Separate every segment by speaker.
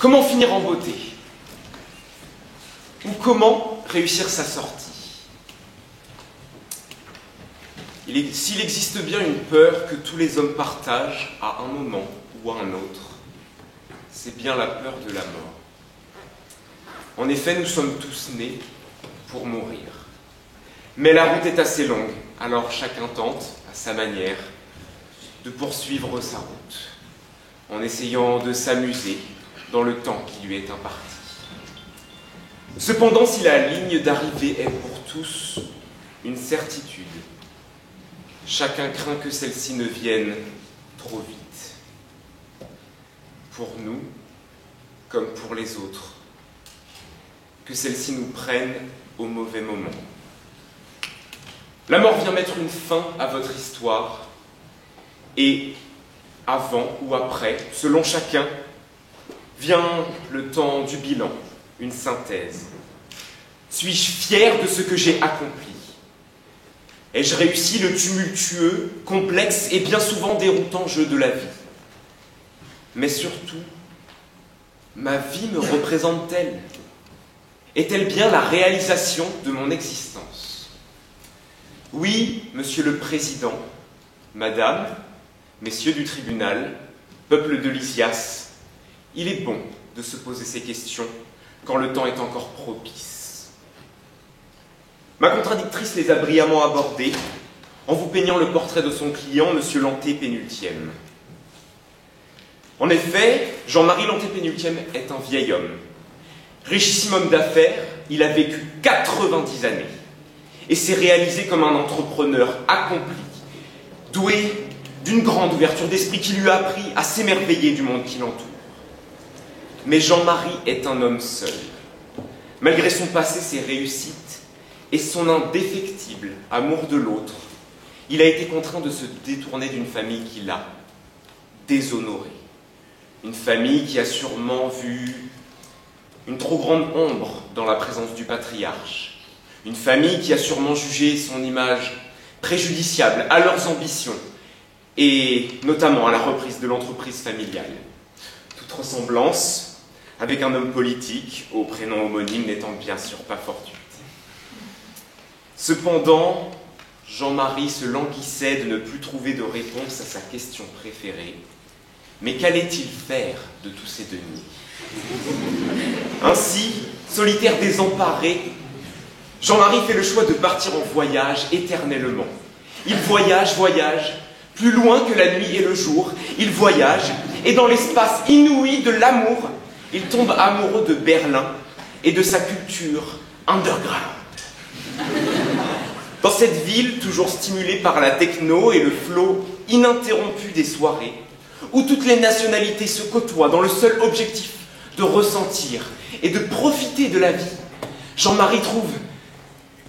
Speaker 1: Comment finir en beauté? Ou comment réussir sa sortie? S'il existe bien une peur que tous les hommes partagent à un moment ou à un autre, c'est bien la peur de la mort. En effet, nous sommes tous nés pour mourir. Mais la route est assez longue, alors chacun tente, à sa manière, de poursuivre sa route, en essayant de s'amuser dans le temps qui lui est imparti. Cependant, si la ligne d'arrivée est pour tous une certitude, chacun craint que celle-ci ne vienne trop vite. Pour nous, comme pour les autres, que celle-ci nous prenne au mauvais moment. La mort vient mettre une fin à votre histoire, et avant ou après, selon chacun, vient le temps du bilan, une synthèse. Suis-je fier de ce que j'ai accompli? Ai-je réussi le tumultueux, complexe et bien souvent déroutant jeu de la vie? Mais surtout, ma vie me représente-t-elle? Est-elle bien la réalisation de mon existence? Oui, Monsieur le Président, Madame, Messieurs du tribunal, peuple de Lysias, il est bon de se poser ces questions quand le temps est encore propice. Ma contradictrice les a brillamment abordées en vous peignant le portrait de son client, Monsieur l'Antépénultième. En effet, Jean-Marie l'Antépénultième est un vieil homme. Richissime homme d'affaires, il a vécu 90 années et s'est réalisé comme un entrepreneur accompli, doué d'une grande ouverture d'esprit qui lui a appris à s'émerveiller du monde qui l'entoure. Mais Jean-Marie est un homme seul. Malgré son passé, ses réussites et son indéfectible amour de l'autre, il a été contraint de se détourner d'une famille qui l'a déshonoré. Une famille qui a sûrement vu une trop grande ombre dans la présence du patriarche. Une famille qui a sûrement jugé son image préjudiciable à leurs ambitions et notamment à la reprise de l'entreprise familiale. Toute ressemblance avec un homme politique au prénom homonyme n'étant bien sûr pas fortuite. Cependant, Jean-Marie se languissait de ne plus trouver de réponse à sa question préférée. Mais qu'allait-il faire de tous ces deniers? Ainsi, solitaire désemparé, Jean-Marie fait le choix de partir en voyage éternellement. Il voyage, plus loin que la nuit et le jour. Il voyage, et dans l'espace inouï de l'amour, il tombe amoureux de Berlin et de sa culture underground. Dans cette ville, toujours stimulée par la techno et le flot ininterrompu des soirées, où toutes les nationalités se côtoient dans le seul objectif de ressentir et de profiter de la vie, Jean-Marie trouve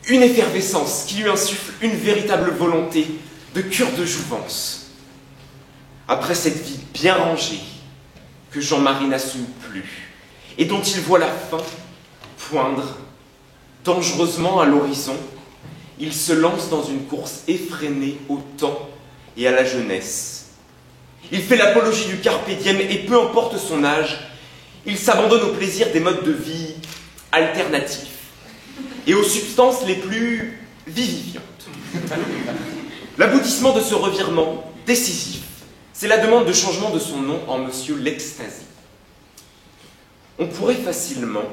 Speaker 1: une effervescence qui lui insuffle une véritable volonté de cure de jouvence. Après cette vie bien rangée, que Jean-Marie n'assume plus, et dont il voit la fin poindre dangereusement à l'horizon, il se lance dans une course effrénée au temps et à la jeunesse. Il fait l'apologie du carpe diem et peu importe son âge, il s'abandonne au plaisir des modes de vie alternatifs et aux substances les plus vivifiantes. L'aboutissement de ce revirement décisif, c'est la demande de changement de son nom en Monsieur l'Ecstasy. On pourrait facilement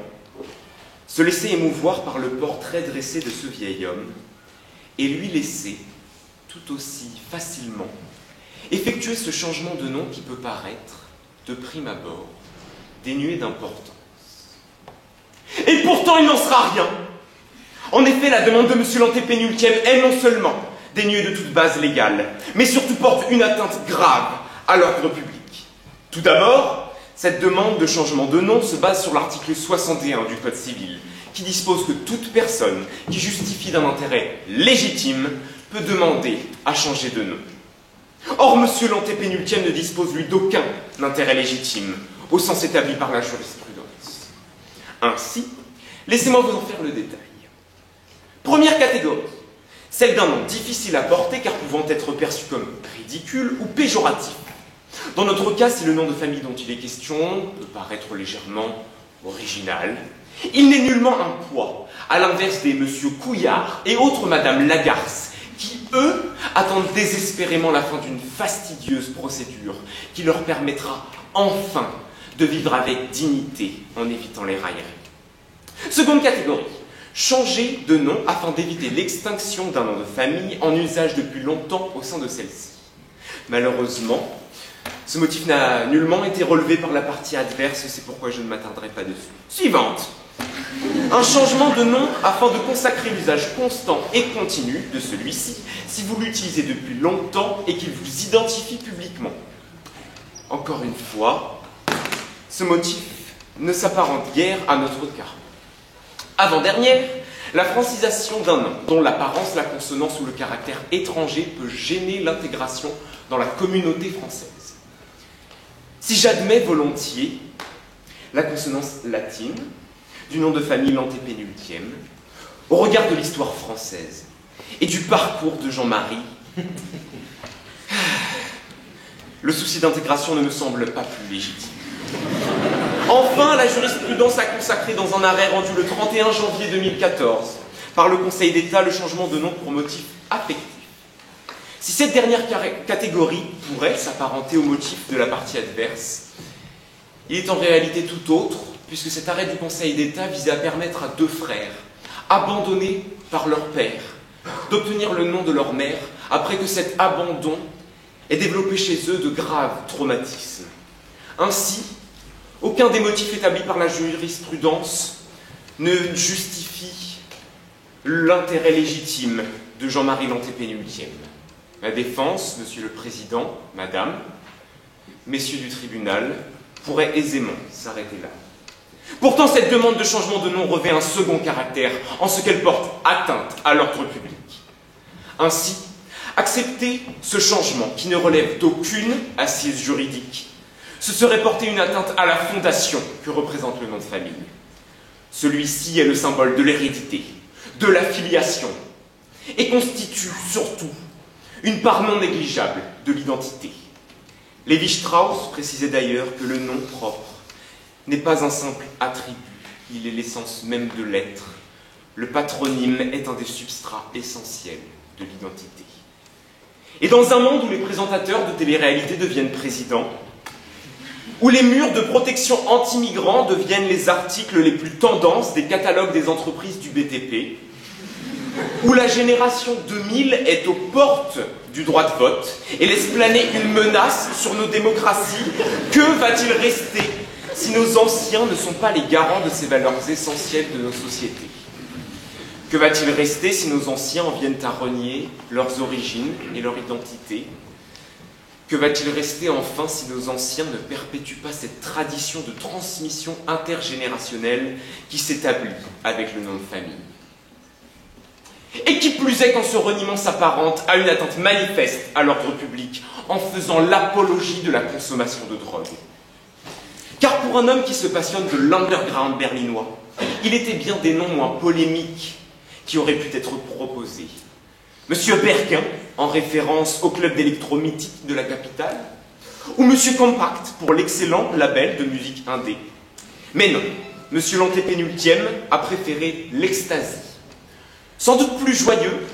Speaker 1: se laisser émouvoir par le portrait dressé de ce vieil homme et lui laisser, tout aussi facilement, effectuer ce changement de nom qui peut paraître, de prime abord, dénué d'importance. Et pourtant, il n'en sera rien. En effet, la demande de Monsieur l'Antépénultième est non seulement dénuée de toute base légale, mais surtout porte une atteinte grave à l'ordre public. Tout d'abord, cette demande de changement de nom se base sur l'article 61 du Code civil, qui dispose que toute personne qui justifie d'un intérêt légitime peut demander à changer de nom. Or, Monsieur l'Antépénultième ne dispose, lui, d'aucun intérêt légitime, au sens établi par la jurisprudence. Ainsi, laissez-moi vous en faire le détail. Première catégorie, celle d'un nom difficile à porter car pouvant être perçu comme ridicule ou péjoratif. Dans notre cas, si le nom de famille dont il est question peut paraître légèrement original, il n'est nullement un poids, à l'inverse des Monsieur Couillard et autres Madame Lagarce, qui, eux, attendent désespérément la fin d'une fastidieuse procédure qui leur permettra enfin de vivre avec dignité en évitant les railleries. Seconde catégorie, changer de nom afin d'éviter l'extinction d'un nom de famille en usage depuis longtemps au sein de celle-ci. Malheureusement, ce motif n'a nullement été relevé par la partie adverse, c'est pourquoi je ne m'attarderai pas dessus. Suivante. Un changement de nom afin de consacrer l'usage constant et continu de celui-ci si vous l'utilisez depuis longtemps et qu'il vous identifie publiquement. Encore une fois, ce motif ne s'apparente guère à notre cas. Avant-dernière, la francisation d'un nom dont l'apparence, la consonance ou le caractère étranger peut gêner l'intégration dans la communauté française. Si j'admets volontiers la consonance latine du nom de famille l'antépénultième, au regard de l'histoire française et du parcours de Jean-Marie, le souci d'intégration ne me semble pas plus légitime. Enfin, la jurisprudence a consacré dans un arrêt rendu le 31 janvier 2014 par le Conseil d'État le changement de nom pour motif affectif. Si cette dernière catégorie pourrait s'apparenter au motif de la partie adverse, il est en réalité tout autre, puisque cet arrêt du Conseil d'État visait à permettre à deux frères, abandonnés par leur père, d'obtenir le nom de leur mère après que cet abandon ait développé chez eux de graves traumatismes. Ainsi, aucun des motifs établis par la jurisprudence ne justifie l'intérêt légitime de Jean-Marie l'antépénultième. La défense, Monsieur le Président, Madame, Messieurs du tribunal, pourrait aisément s'arrêter là. Pourtant, cette demande de changement de nom revêt un second caractère, en ce qu'elle porte atteinte à l'ordre public. Ainsi, accepter ce changement, qui ne relève d'aucune assise juridique, ce serait porter une atteinte à la fondation que représente le nom de famille. Celui-ci est le symbole de l'hérédité, de la filiation, et constitue surtout une part non négligeable de l'identité. Lévi-Strauss précisait d'ailleurs que le nom propre n'est pas un simple attribut, il est l'essence même de l'être. Le patronyme est un des substrats essentiels de l'identité. Et dans un monde où les présentateurs de télé-réalité deviennent présidents, où les murs de protection anti-migrants deviennent les articles les plus tendances des catalogues des entreprises du BTP, où la génération 2000 est aux portes du droit de vote et laisse planer une menace sur nos démocraties, que va-t-il rester si nos anciens ne sont pas les garants de ces valeurs essentielles de nos sociétés? Que va-t-il rester si nos anciens en viennent à renier leurs origines et leur identité? Que va-t-il rester enfin si nos anciens ne perpétuent pas cette tradition de transmission intergénérationnelle qui s'établit avec le nom de famille? Et qui plus est quand ce reniement s'apparente à une atteinte manifeste à l'ordre public en faisant l'apologie de la consommation de drogue. Car pour un homme qui se passionne de l'underground berlinois, il était bien des noms moins polémiques qui auraient pu être proposés. Monsieur Berquin, en référence au club d'électro mythique de la capitale, ou Monsieur Compact pour l'excellent label de musique indé. Mais non, Monsieur l'antépénultième a préféré l'ecstasy. Sans doute plus joyeux,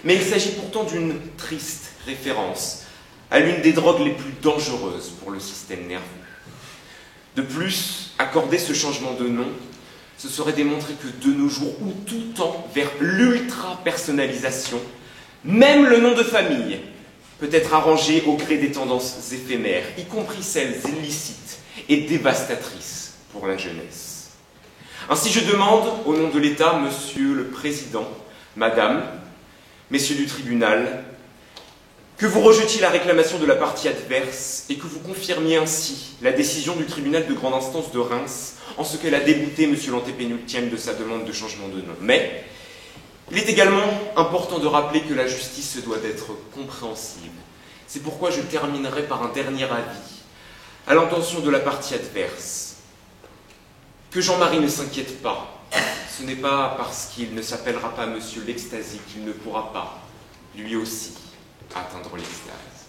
Speaker 1: mais il s'agit pourtant d'une triste référence à l'une des drogues les plus dangereuses pour le système nerveux. De plus, accorder ce changement de nom, ce serait démontrer que de nos jours, où tout tend vers l'ultra-personnalisation, même le nom de famille peut être arrangé au gré des tendances éphémères, y compris celles illicites et dévastatrices pour la jeunesse. Ainsi, je demande, au nom de l'État, Monsieur le Président, Madame, Messieurs du tribunal, que vous rejetiez la réclamation de la partie adverse et que vous confirmiez ainsi la décision du tribunal de grande instance de Reims en ce qu'elle a débouté Monsieur l'antépénultième de sa demande de changement de nom. Mais il est également important de rappeler que la justice se doit d'être compréhensive. C'est pourquoi je terminerai par un dernier avis à l'intention de la partie adverse. Que Jean-Marie ne s'inquiète pas. Ce n'est pas parce qu'il ne s'appellera pas Monsieur l'Ecstasy qu'il ne pourra pas, lui aussi, atteindre l'extase.